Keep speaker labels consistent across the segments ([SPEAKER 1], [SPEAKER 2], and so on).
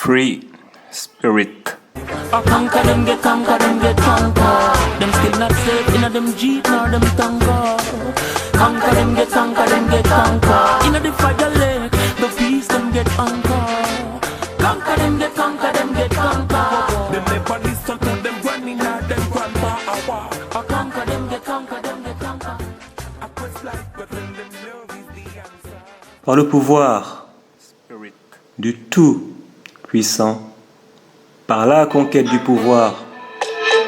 [SPEAKER 1] Free spirit.
[SPEAKER 2] I conquer them, get conquer them, get conquer. Them still not safe in a them jeep nor them tongue. Conquer them, get conquer them, get conquer. In a the fire lake, the peace them get anchor. Conquer them, get conquer them, get conquer. Them never listen to them running out them grandpa. I conquer them, get conquer them, get conquer. I quest life, but then them love is the answer.
[SPEAKER 1] Par le pouvoir du Tout-Puissant, par la conquête du pouvoir,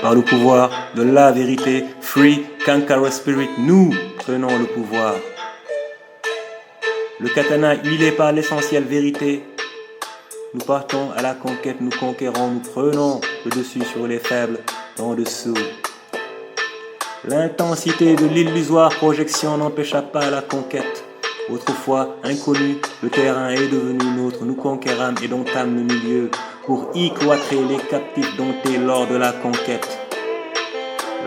[SPEAKER 1] par le pouvoir de la vérité, Free Kankara Spirit, nous prenons le pouvoir. Le katana huilé par l'essentielle vérité, nous partons à la conquête, nous conquérons, nous prenons le dessus sur les faibles, en dessous. L'intensité de l'illusoire projection n'empêcha pas la conquête. Autrefois inconnu, le terrain est devenu nôtre, nous conquérâmes et domptâmes le milieu, pour y cloîtrer les captifs domptés lors de la conquête.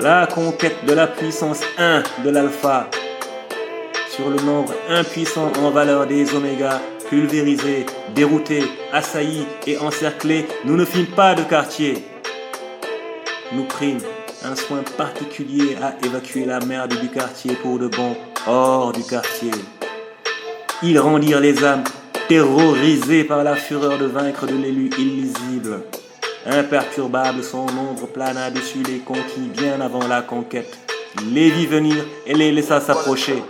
[SPEAKER 1] La conquête de la puissance 1 de l'alpha, sur le nombre impuissant en valeur des omégas, pulvérisés, déroutés, assaillis et encerclés, nous ne fîmes pas de quartier. Nous prîmes un soin particulier à évacuer la merde du quartier pour de bon, hors du quartier. Ils rendirent les âmes terrorisées par la fureur de vaincre de l'élu illisible. Imperturbable, son ombre plana dessus les conquis bien avant la conquête. Il les vit venir et les laissa s'approcher.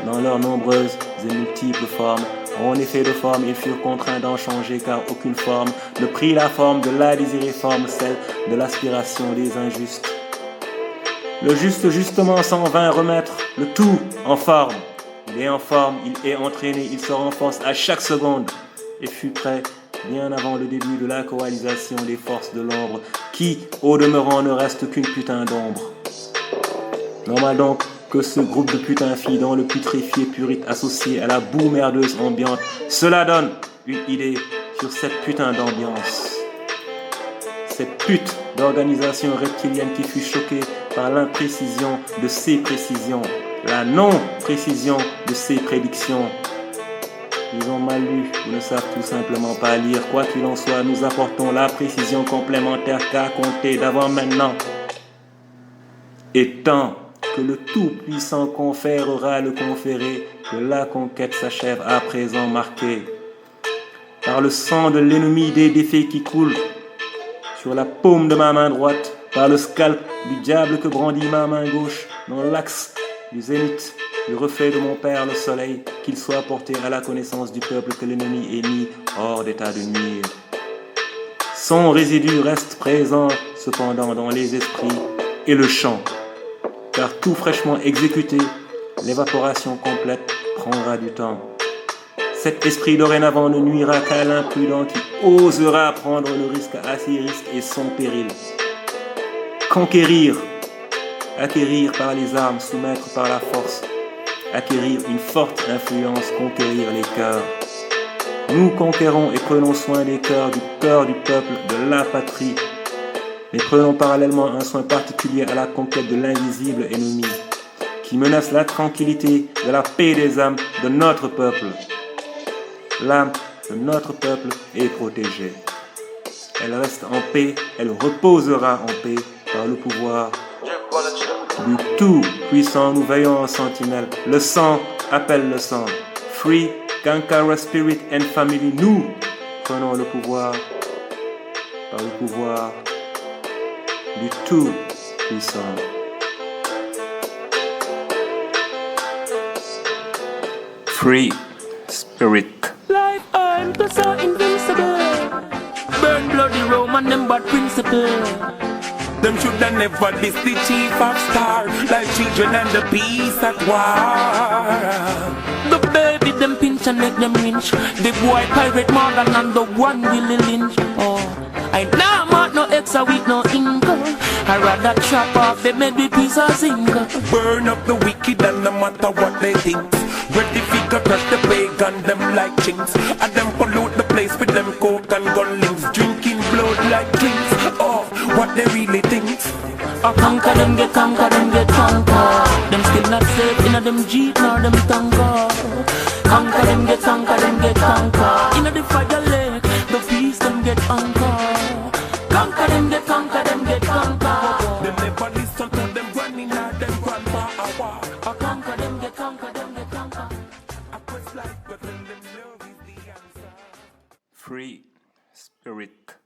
[SPEAKER 1] Dans leurs nombreuses et multiples formes, en effet de forme, ils furent contraints d'en changer car aucune forme ne prit la forme de la désirée forme, celle de l'aspiration des injustes. Le juste justement s'en vint remettre le tout en forme. Il est en forme, il est entraîné, il se renforce à chaque seconde et fut prêt bien avant le début de la coalisation des forces de l'ombre qui, au demeurant, ne reste qu'une putain d'ombre. Normal donc que ce groupe de putains filles dans le putréfié purite associé à la boue merdeuse ambiante, cela donne une idée sur cette putain d'ambiance. Cette pute d'organisation reptilienne qui fut choquée par l'imprécision de ses précisions, la non-précision de ses prédictions. Ils ont mal lu ou ne savent tout simplement pas lire. Quoi qu'il en soit, nous apportons la précision complémentaire qu'à compter d'avant maintenant. Et tant que le Tout-Puissant conférera le conféré, que la conquête s'achève à présent marquée par le sang de l'ennemi des défaits qui coulent sur la paume de ma main droite, par le scalp du diable que brandit ma main gauche, dans l'axe du zénith, du reflet de mon Père le soleil, qu'il soit porté à la connaissance du peuple que l'ennemi est mis hors d'état de nuire. Son résidu reste présent cependant dans les esprits et le chant, car tout fraîchement exécuté, l'évaporation complète prendra du temps. Cet esprit dorénavant ne nuira qu'à l'imprudent qui osera prendre le risque à ses risques et son péril. Conquérir, acquérir par les armes, soumettre par la force, acquérir une forte influence, conquérir les cœurs. Nous conquérons et prenons soin des cœurs du peuple, de la patrie, mais prenons parallèlement un soin particulier à la conquête de l'invisible ennemi, qui menace la tranquillité de la paix des âmes de notre peuple. L'âme de notre peuple est protégée. Elle reste en paix, elle reposera en paix par le pouvoir du Tout-Puissant. Nous veillons en sentinelle. Le sang appelle le sang. Free Kankara Spirit and Family. Nous prenons le pouvoir par le pouvoir du Tout-Puissant. Free Spirit.
[SPEAKER 2] Life I'm so invincible. Burn bloody Roman them bad principle. Them shoulda never diss the chief of star, like children and the peace at war. The baby them pinch and make them lynch. The boy pirate Morgan and the one Willie Lynch. Oh, I nah want no extra with no ink. I rather chop off the maybe piece of zinc. Burn up the wicked and no matter what they think. Ready figure crush the pagan them like chinks. And them pollute the place with them coke and gun links. Drinking blood like drinks. Oh, what they really think. I conquer them, get conquer them, get conquer. Them still not safe in a them jeep nor them tongue. Conquer them, get conquer them, get conquer. In a the fire lake, the
[SPEAKER 1] Free Spirit.